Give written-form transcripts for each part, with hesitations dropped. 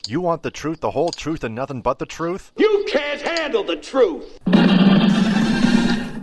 You want the truth, the whole truth, and nothing but the truth? You can't handle the truth!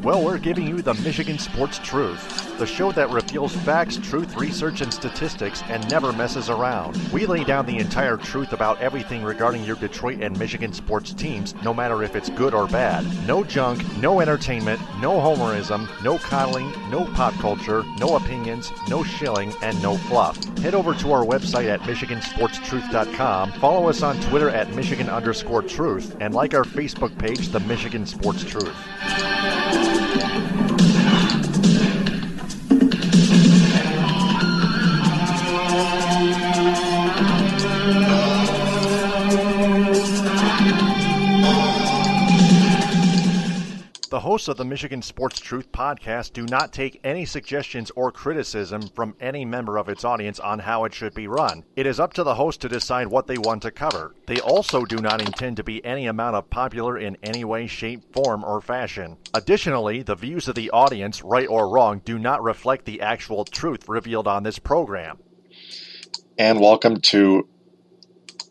Well, we're giving you the Michigan Sports Truth, the show that reveals facts, truth, research, and statistics and never messes around. We lay down the entire truth about everything regarding your Detroit and Michigan sports teams, no matter if it's good or bad. No junk, no entertainment, no homerism, no coddling, no pop culture, no opinions, no shilling, and no fluff. Head over to our website at MichiganSportsTruth.com, follow us on Twitter at Michigan_Truth, and like our Facebook page, The Michigan Sports Truth. The hosts of the Michigan Sports Truth podcast do not take any suggestions or criticism from any member of its audience on how it should be run. It is up to the host to decide what they want to cover. They also do not intend to be any amount of popular in any way, shape, form, or fashion. Additionally, the views of the audience, right or wrong, do not reflect the actual truth revealed on this program. And welcome to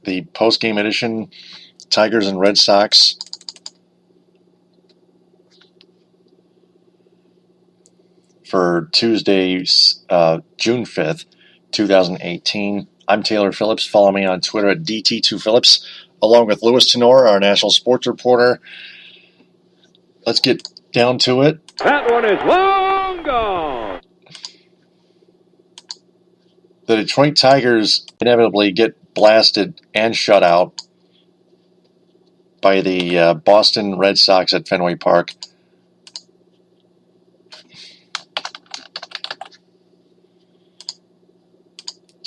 the post-game edition, Tigers and Red Sox. For Tuesday, June 5th, 2018. I'm Taylor Phillips. Follow me on Twitter at DT2Phillips, along with Louis Tenore, our national sports reporter. Let's get down to it. That one is long gone! The Detroit Tigers inevitably get blasted and shut out by the Boston Red Sox at Fenway Park.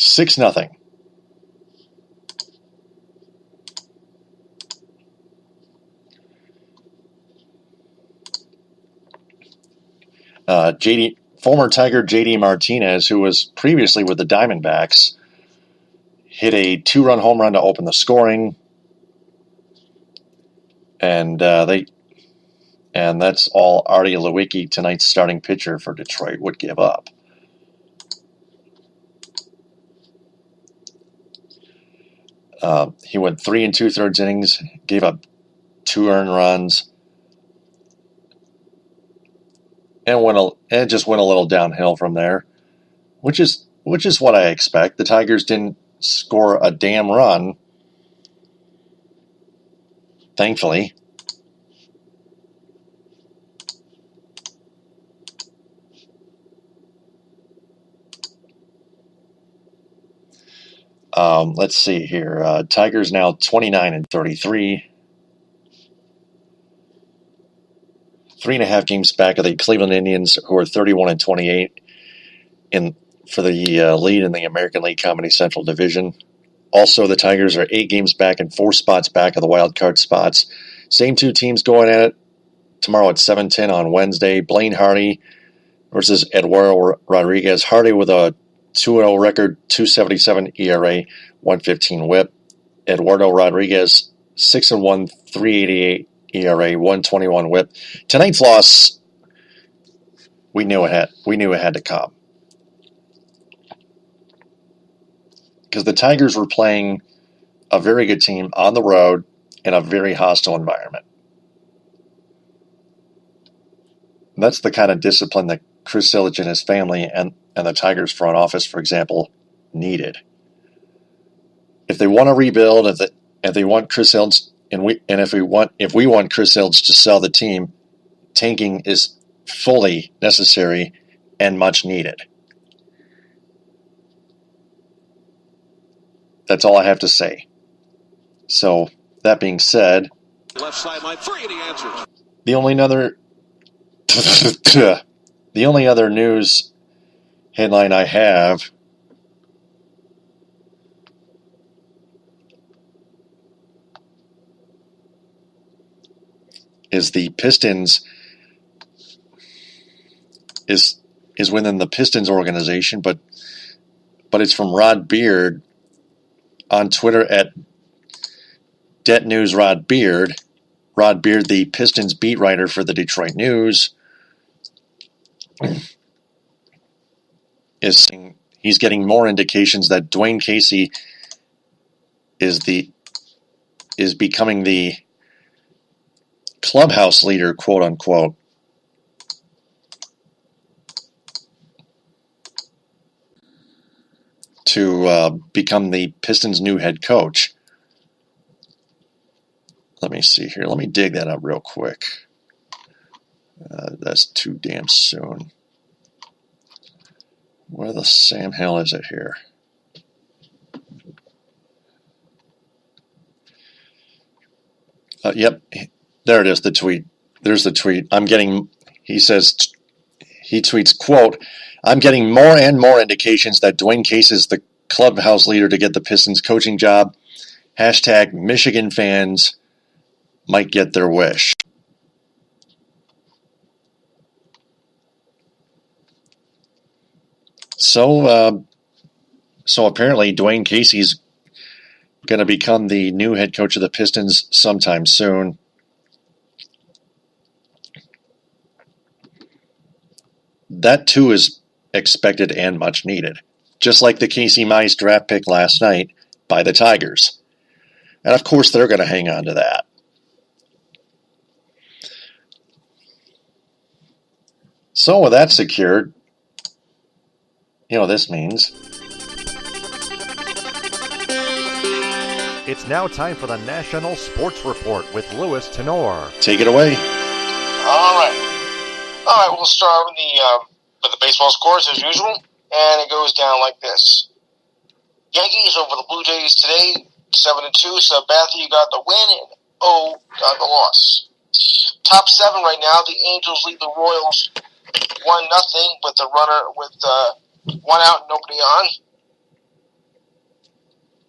Six nothing. Former Tiger J.D. Martinez, who was previously with the Diamondbacks, hit a two-run home run to open the scoring, and that's all Artie Lewicki, tonight's starting pitcher for Detroit, would give up. He went 3 2/3 innings, gave up 2 earned runs, and just went a little downhill from there, which is what I expect. The Tigers didn't score a damn run, thankfully. Let's see here. Tigers now 29-33. 3.5 games back of the Cleveland Indians, who are 31-28 for the lead in the American League Comedy Central Division. Also, the Tigers are 8 games back and 4 spots back of the wild card spots. Same 2 teams going at it tomorrow at 7:10 on Wednesday. Blaine Hardy versus Eduardo Rodriguez. Hardy with a 2-0 record, 2.77 ERA, 1.15 WHIP. Eduardo Rodriguez, 6-1, 3.88 ERA, 1.21 WHIP. Tonight's loss, we knew it had to come, because the Tigers were playing a very good team on the road in a very hostile environment. And that's the kind of discipline that Chris Ilitch and his family and the Tigers front office, for example, needed. If they want to rebuild, if they want Chris Ilitch, if we want Chris Ilitch to sell the team, tanking is fully necessary and much needed. That's all I have to say. So, that being said, left sideline 3 and he answers. The only other news headline I have is the Pistons is within the Pistons organization, but it's from Rod Beard on Twitter at DetNewsRodBeard. Rod Beard, the Pistons beat writer for the Detroit News, he's getting more indications that Dwayne Casey is becoming the clubhouse leader, quote unquote, to become the Pistons' new head coach. Let me see here. Let me dig that up real quick. That's too damn soon. Where the Sam hell is it here? Yep, there it is, the tweet. There's the tweet. He tweets, quote, "I'm getting more and more indications that Dwayne Case is the clubhouse leader to get the Pistons coaching job. Hashtag Michigan fans might get their wish." So apparently Dwayne Casey's going to become the new head coach of the Pistons sometime soon. That too is expected and much needed, just like the Casey Mize draft pick last night by the Tigers. And of course they're going to hang on to that. So with that secured, you know what this means. It's now time for the National Sports Report with Louis Tenore. Take it away. All right. We'll start with the baseball scores as usual, and it goes down like this: Yankees over the Blue Jays today, 7-2. Sabathia got the win, and O got the loss. Top 7 right now: the Angels lead the Royals 1-0 with the runner with 1 out and nobody on.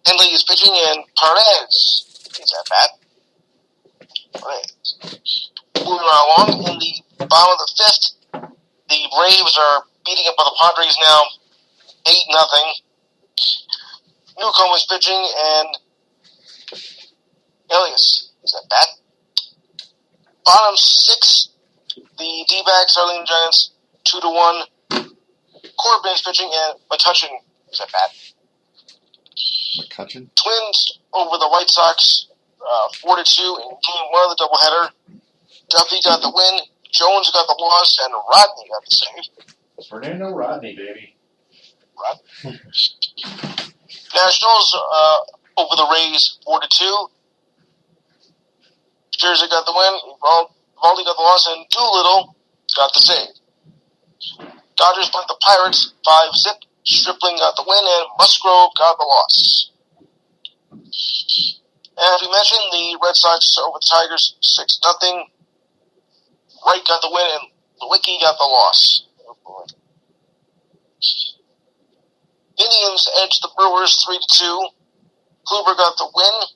Henley is pitching, and Perez is at bat. Perez. Moving right along, in the bottom of the 5th, the Braves are beating up on the Padres now, 8-0. Newcomb is pitching, and Elias is at bat. Bottom 6, the D-backs are leading Giants 2-1. Corbin is pitching, and McCutchen is at bat. McCutchen? Twins over the White Sox 4-2 in Game 1 of the doubleheader. Duffy got the win, Jones got the loss, and Rodney got the save. Fernando Rodney, baby. Nationals over the Rays 4-2. Scherzer got the win, Valdi got the loss, and Doolittle got the save. Dodgers beat the Pirates 5-0. Stripling got the win, and Musgrove got the loss. As we mentioned, the Red Sox over the Tigers 6-0. Wright got the win, and Lewicki got the loss. Indians edged the Brewers 3-2. Kluber got the win.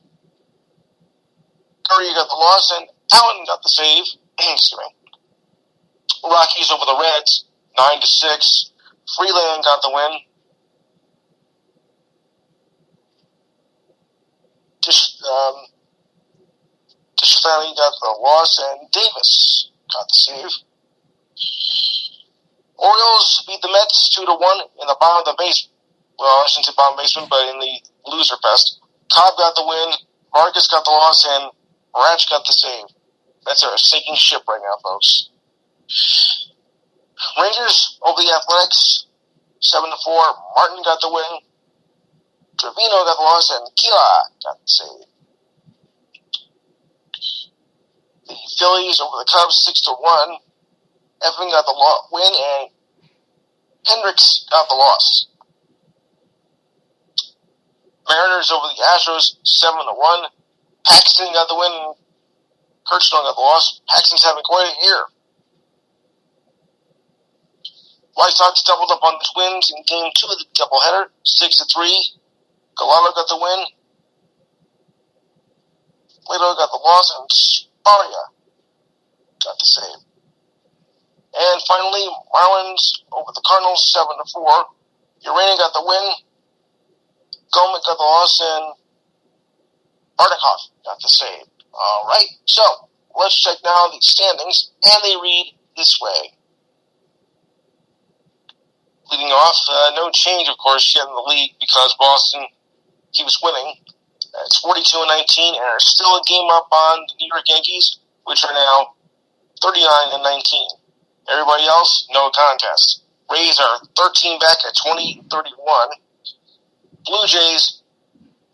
Curry got the loss, and Allen got the save. Excuse me. Rockies over the Reds 9-6. Freeland got the win. Deshaunty got the loss, and Davis got the save. Orioles beat the Mets 2-1 in the bottom of the base. Well, I shouldn't say bottom basement, but in the loser fest. Cobb got the win, Vargas got the loss, and Ratch got the save. That's a sinking ship right now, folks. Rangers over the Athletics 7-4. Martin got the win. Trevino got the loss, and Kila got the save. The Phillies over the Cubs 6-1. Evan got the win, and Hendricks got the loss. Mariners over the Astros 7-1. Paxton got the win. Kirkstone got the loss. Paxton's having quite a year. White Sox doubled up on the Twins in Game 2 of the doubleheader, 6-3. Gallardo got the win. Plato got the loss, and Sparia got the save. And finally, Marlins over the Cardinals 7-4. Urania got the win. Gomet got the loss, and Bartikoff got the save. All right, so let's check now the standings, and they read this way. Leading off, no change, of course, yet in the league because Boston keeps winning at 42-19, and are still a game up on the New York Yankees, which are now 39-19. Everybody else, no contest. Rays are 13 back at 20-31. Blue Jays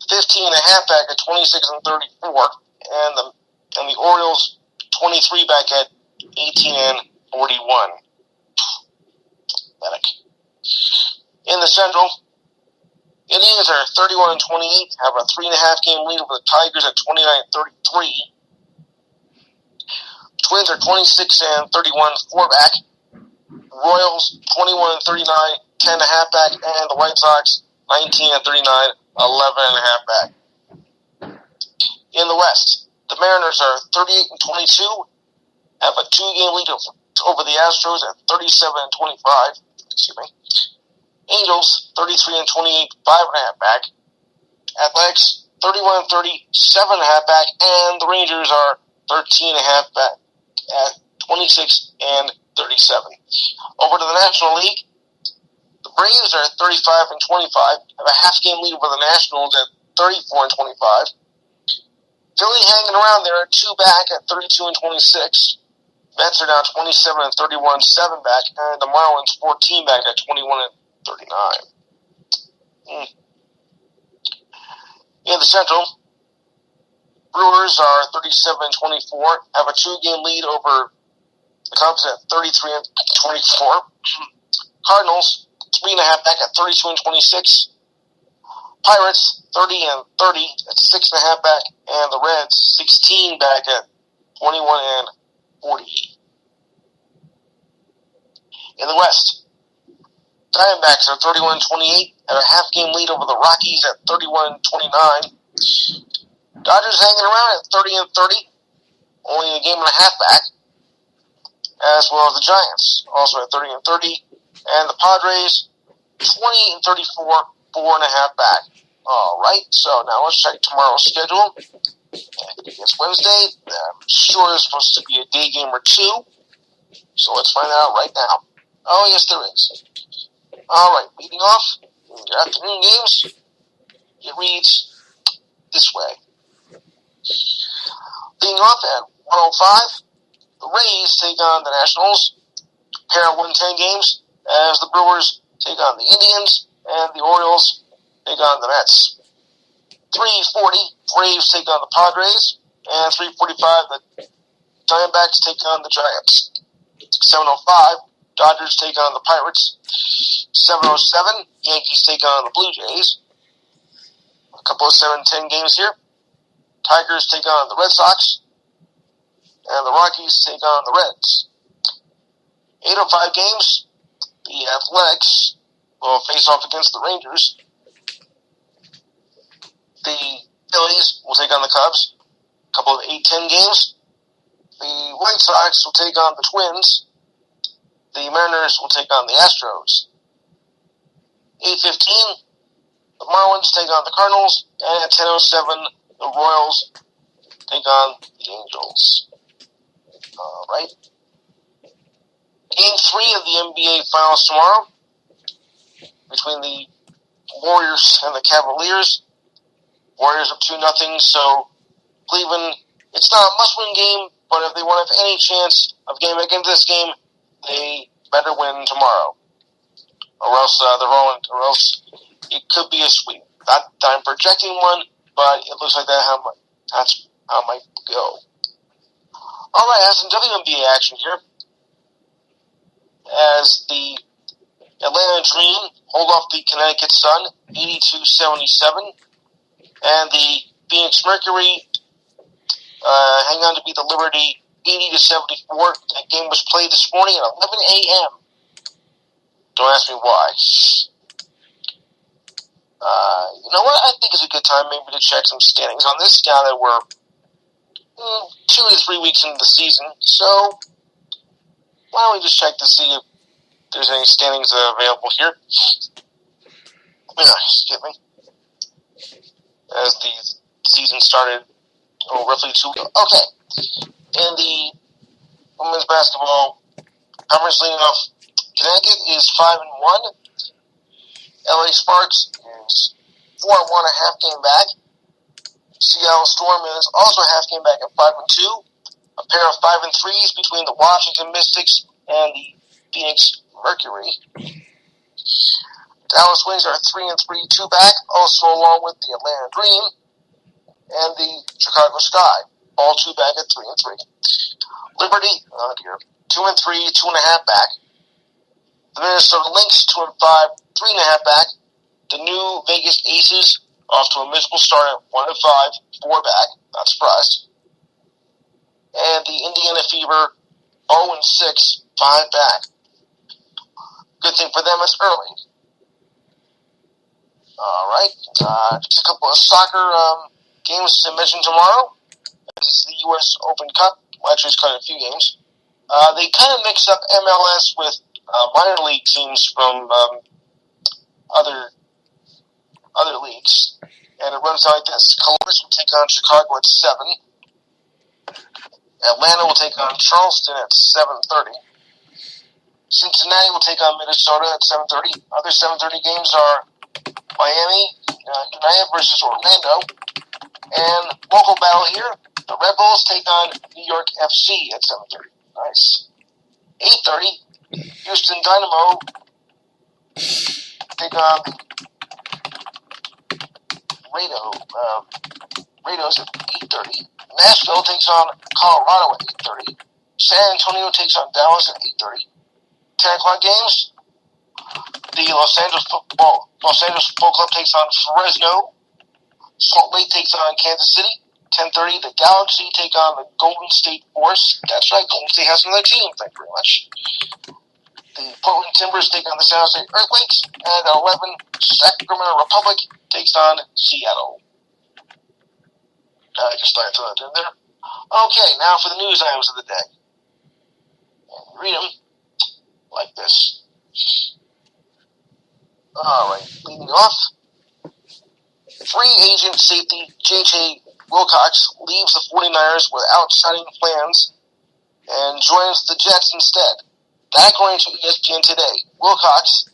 15 and a half back at 26-34, and the Orioles 23 back at 18-41. Pathetic. In the Central, Indians are 31-28, have a 3.5 game lead over the Tigers at 29-33. Twins are 26-31, 4 back. Royals 21-39, 10.5 back, and the White Sox 19-39, 11.5 back. In the West, the Mariners are 38-22, have a 2-game lead over the Astros at 37-25. Excuse me. Angels 33-28, 5.5 back. Athletics 31-30, 7.5 back, and the Rangers are 13.5 back at 26-37. Over to the National League. The Braves are 35-25, have a half-game lead over the Nationals at 34-25. Philly hanging around there at 2 back at 32-26. Mets are now 27-31, 7 back, and the Marlins 14 back at 21-39. In the Central, Brewers are 37-24, have a 2-game lead over the Cubs at 33-24. Cardinals 3.5 back at 32-26. Pirates 30-30 at 6.5 back, and the Reds 16 back at 21-40. In the West, Diamondbacks are 31-28, have a half-game lead over the Rockies at 31-29. Dodgers hanging around at 30-30, only a game and a half back, as well as the Giants, also at 30-30, and the Padres 20-34, 4.5 back. All right, so now let's check tomorrow's schedule. It's Wednesday. I'm sure there's supposed to be a day game or two, so let's find that out right now. Oh, yes, there is. All right, leading off your afternoon games, it reads this way. Leading off at 1:05, the Rays take on the Nationals. Pair of 1:10 games as the Brewers take on the Indians and the Orioles take on the Mets. 3:40, Braves take on the Padres, and 3:45, the Diamondbacks take on the Giants. 7:05, Dodgers take on the Pirates. 7:07, Yankees take on the Blue Jays. A couple of 7:10 games here. Tigers take on the Red Sox, and the Rockies take on the Reds. 8:05 games, the Athletics will face off against the Rangers. The Phillies will take on the Cubs. A couple of 8:10 games. The White Sox will take on the Twins. The Mariners will take on the Astros. 8:15, the Marlins take on the Cardinals. And at 10:07, the Royals take on the Angels. All right. Game 3 of the NBA Finals tomorrow between the Warriors and the Cavaliers. Warriors up 2-0, so Cleveland, it's not a must-win game, but if they want to have any chance of getting back into this game, they better win tomorrow. Or else it could be a sweep. Not that I'm projecting one, but it looks like that's how it might go. All right, I have some WNBA action here. As the Atlanta Dream hold off the Connecticut Sun, 82-77, and the Phoenix Mercury hang on to beat the Liberty, 80-74. That game was played this morning at 11 a.m. Don't ask me why. You know what? I think it's a good time maybe to check some standings on this now that we're 2 to 3 weeks into the season. So why don't we just check to see if there's any standings available here. Excuse me. As the season started roughly 2 weeks ago. Okay. In the women's basketball conference leading off, Connecticut is 5-1. LA Sparks is 4-1, a half game back. Seattle Stormers also half game back at 5-2. A pair of 5-3s between the Washington Mystics and the Phoenix Mercury. Dallas Wings are 3-3, 2 back, also along with the Atlanta Dream and the Chicago Sky, all 2 back at 3-3. Liberty, 2-3, 2.5 back. The Minnesota Lynx, 2-5, 3.5 back. The New Vegas Aces, off to a miserable start at 1-5, 4 back. Not surprised. And the Indiana Fever, 0-6, 5 back. Good thing for them, it's early. All right. Just a couple of soccer games to mention tomorrow. This is the U.S. Open Cup. Well, actually, it's quite a few games. They kind of mix up MLS with minor league teams from other leagues. And it runs out like this. Columbus will take on Chicago at 7. Atlanta will take on Charleston at 7:30. Cincinnati will take on Minnesota at 7:30. Other 7:30 games are Miami United versus Orlando. And local battle here, the Red Bulls take on New York FC at 7:30. Nice. 8:30, Houston Dynamo take on Raiders at 8:30. Nashville takes on Colorado at 8:30. San Antonio takes on Dallas at 8:30. 10 o'clock games. The Los Angeles Football Club takes on Fresno. Salt Lake takes on Kansas City. 10:30. The Galaxy take on the Golden State Force. That's right. Golden State has another team. Thank you very much. The Portland Timbers take on the San Jose Earthquakes. And at 11, Sacramento Republic takes on Seattle. I just thought I'd throw that in there. Okay, now for the news items of the day. And read them like this. Alright, leading off. Free agent safety J.J. Wilcox leaves the 49ers without signing plans and joins the Jets instead. That, according to ESPN today. Wilcox,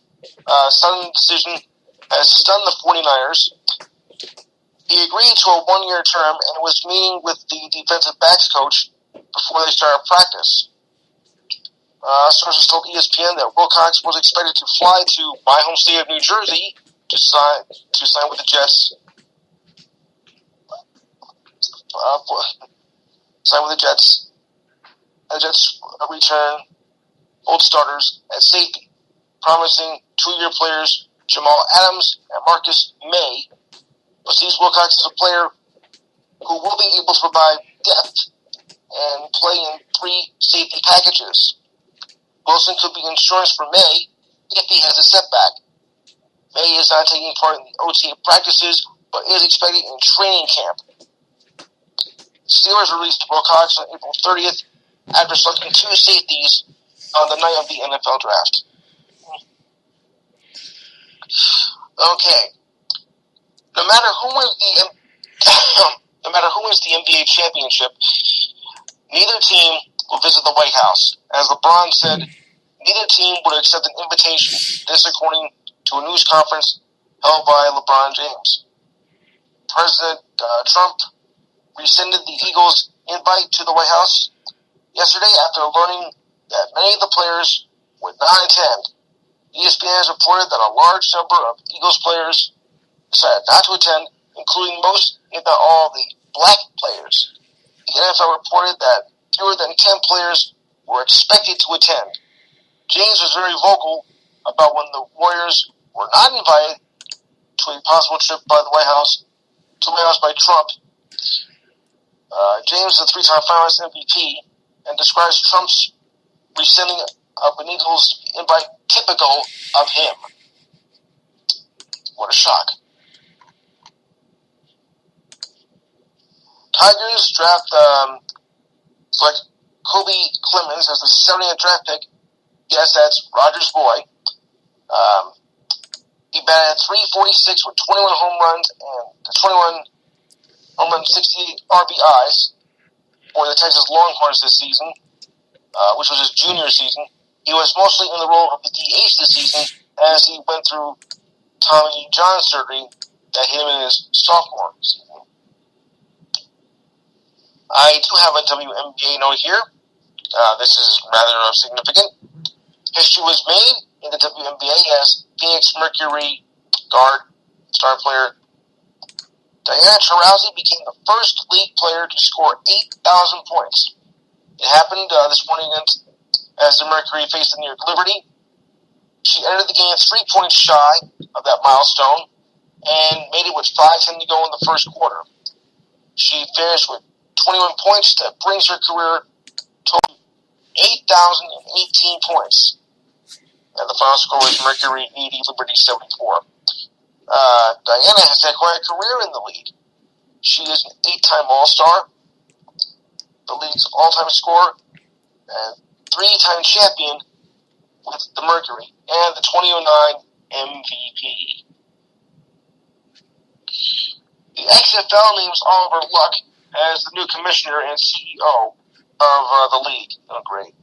sudden decision has stunned the 49ers. He agreed to a 1-year term and was meeting with the defensive backs coach before they started practice. Sources told ESPN that Wilcox was expected to fly to my home state of New Jersey to sign with the Jets. Sign with the Jets. The Jets return old starters at safety, promising 2-year players Jamal Adams and Marcus May. But sees Wilcox as a player who will be able to provide depth and play in 3 safety packages. Wilson could be insurance for May if he has a setback. May is not taking part in the OTA practices, but is expected in training camp. Steelers released Wilcox on April 30th after selecting 2 safeties on the night of the NFL draft. Okay. No matter who wins the NBA championship, neither team will visit the White House. As LeBron said, neither team would accept an invitation. This according to a news conference held by LeBron James. President Trump rescinded the Eagles' invite to the White House yesterday after learning that many of the players would not attend. ESPN has reported that a large number of Eagles players decided not to attend, including most, if not all, of the black players. The NFL reported that fewer than 10 players were expected to attend. James was very vocal about when the Warriors were not invited to a possible trip by the White House by Trump. James is a 3-time finalist MVP and describes Trump's rescinding of an Eagles invite typical of him. What a shock. Tigers select Kobe Clemens as the 70th draft pick. Yes, that's Roger's boy. He batted 346 with 21 home runs and 68 RBIs for the Texas Longhorns this season, which was his junior season. He was mostly in the role of the DH this season as he went through Tommy John surgery that hit him in his sophomore season. I do have a WNBA note here. This is rather significant. History was made in the WNBA as Phoenix Mercury guard star player Diana Taurasi became the first league player to score 8,000 points. It happened this morning as the Mercury faced the New York Liberty. She entered the game 3 points shy of that milestone and made it with 5:10 to go in the first quarter. She finished with 21 points. That brings her career total 8,018 points. And the final score was Mercury 80, Liberty 74. Diana has had quite a career in the league. She is an 8-time All-Star, the league's all-time scorer, and 3-time champion with the Mercury, and the 2009 MVP. The XFL names Oliver Luck as the new commissioner and CEO of the league. Oh, great.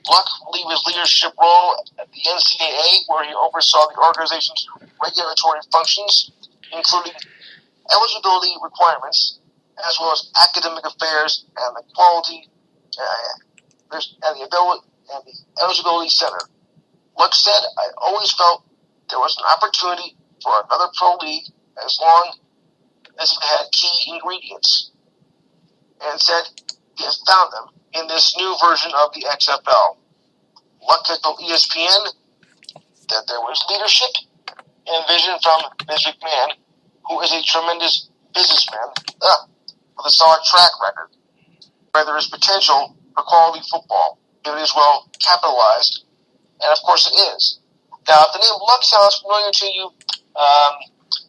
Luck will leave his leadership role at the NCAA, where he oversaw the organization's regulatory functions, including eligibility requirements, as well as academic affairs and the quality and the eligibility center. Luck said, "I always felt there was an opportunity for another pro league as long as it had key ingredients," and said he has found them in this new version of the XFL. Luck had told ESPN that there was leadership and vision from Ms. McMahon, who is a tremendous businessman with a solid track record, where there is potential for quality football if it is well capitalized, and of course it is. Now, if the name Luck sounds familiar to you,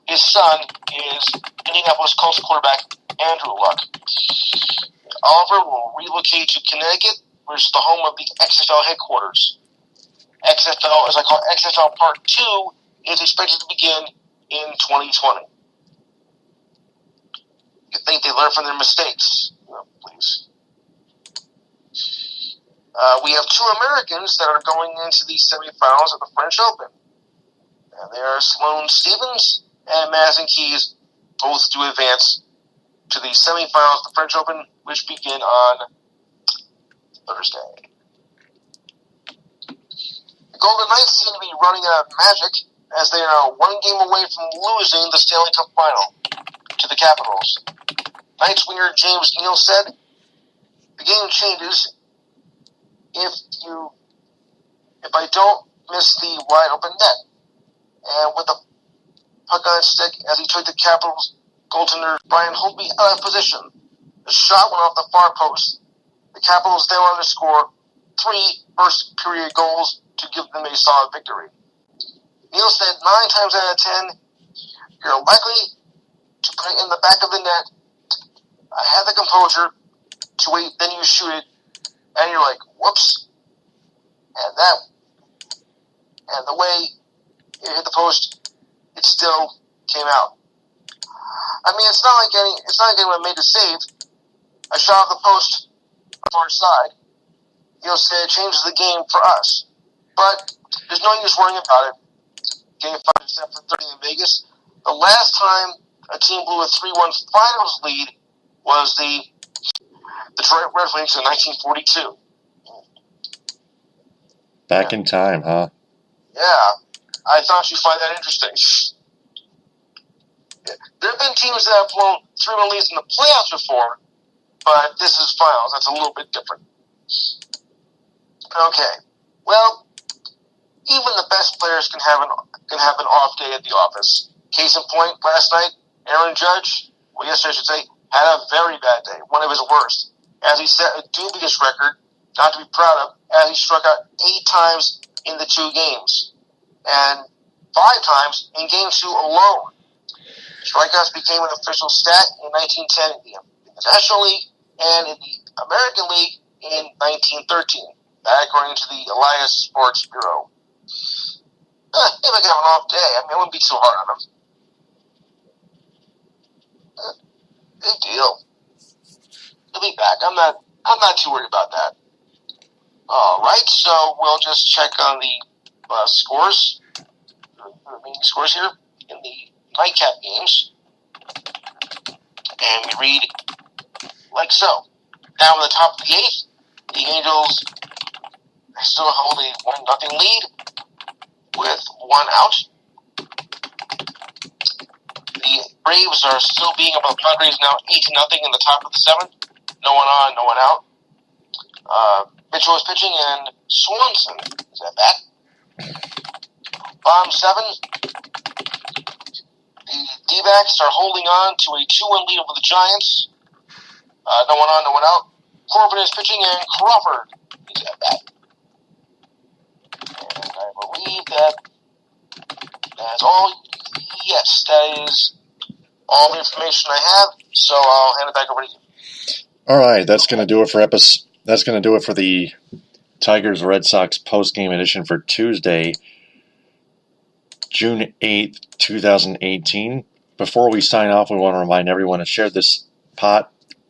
his son is Indianapolis Colts quarterback Andrew Luck. Oliver will relocate to Connecticut, which is the home of the XFL headquarters. XFL, as I call it, XFL Part 2, is expected to begin in 2020. You think they learn from their mistakes? No, please. We have 2 Americans that are going into the semifinals of the French Open. And they are Sloane Stephens and Madison Keys, both to advance to the semifinals of the French Open, which begin on Thursday. The Golden Knights seem to be running out of magic, as they are 1 game away from losing the Stanley Cup final to the Capitals. Knights winger James Neal said, "The game changes if I don't miss the wide open net." And with the puck on its stick, as he took the Capitals goaltender Brian Holtby out of position, the shot went off the far post. The Capitals then went on to score 3 first-period goals to give them a solid victory. Neal said 9 times out of 10, you're likely to put it in the back of the net. I had the composure to wait, then you shoot it, and you're like, whoops. And the way it hit the post, it still came out. I mean, it's not like anyone made a save. A shot off the post on the far side, Neal said, changes the game for us. But there's no use worrying about it. Game 5 is set for 30 in Vegas. The last time a team blew a 3-1 finals lead was the Detroit Red Wings in 1942. Back in time, huh? Yeah, I thought you'd find that interesting. There have been teams that have blown 3-1 leads in the playoffs before, but this is finals. That's a little bit different. Okay, well, even the best players can have an off day at the office. Case in point, last night, Aaron Judge, yesterday I should say, had a very bad day, one of his worst, as he set a dubious record, not to be proud of, as he struck out 8 times in the 2 games, and 5 times in Game 2 alone. Strikeouts became an official stat in 1910 in the National League and in the American League in 1913, that according to the Elias Sports Bureau. He might have an off day. I mean, it wouldn't be too hard on him. Big deal. He'll be back. I'm not too worried about that. All right, so we'll just check on the scores, the remaining scores here in the nightcap games. And we read like so. Now in the top of the 8th, the Angels still hold a 1-0 lead with 1 out. The Braves are still being above the Padres now 8-0 in the top of the 7th. No one on, no one out. Mitchell is pitching and Swanson is at bat. Bottom 7, the D-backs are holding on to a 2-1 lead over the Giants. No one on, no one out. Corbin is pitching and Crawford is at bat. And I believe that's all. Yes, that is all the information I have. So I'll hand it back over to you. All right, that's going to do it for That's going to do it for the Tigers Red Sox postgame edition for Tuesday, June 8th, 2018. Before we sign off, we want to remind everyone to share this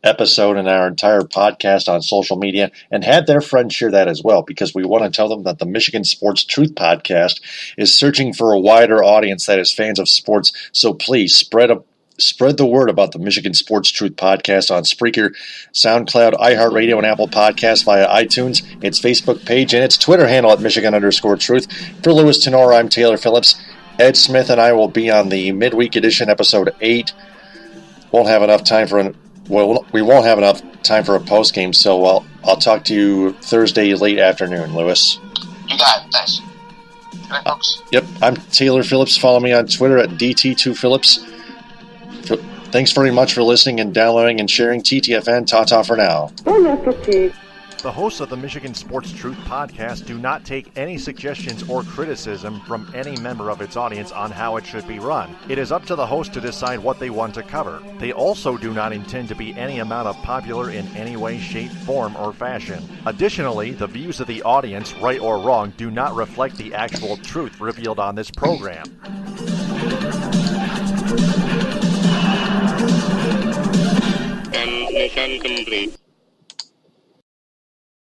episode and our entire podcast on social media and have their friends share that as well, because we want to tell them that the Michigan Sports Truth podcast is searching for a wider audience that is fans of sports. So please spread the word about the Michigan Sports Truth podcast on Spreaker, SoundCloud, iHeartRadio, and Apple Podcasts via iTunes, its Facebook page, and its Twitter handle at Michigan_Truth. For Louis Tenore, I'm Taylor Phillips. Ed Smith and I will be on the midweek edition, episode 8. We won't have enough time for a post game, so I'll talk to you Thursday late afternoon, Louis. You got it. Thanks. Good night, folks. Yep, I'm Taylor Phillips. Follow me on Twitter at DT2Phillips. Thanks very much for listening and downloading and sharing TTFN. Ta-ta for now. The hosts of the Michigan Sports Truth podcast do not take any suggestions or criticism from any member of its audience on how it should be run. It is up to the host to decide what they want to cover. They also do not intend to be any amount of popular in any way, shape, form, or fashion. Additionally, the views of the audience, right or wrong, do not reflect the actual truth revealed on this program. Mission complete.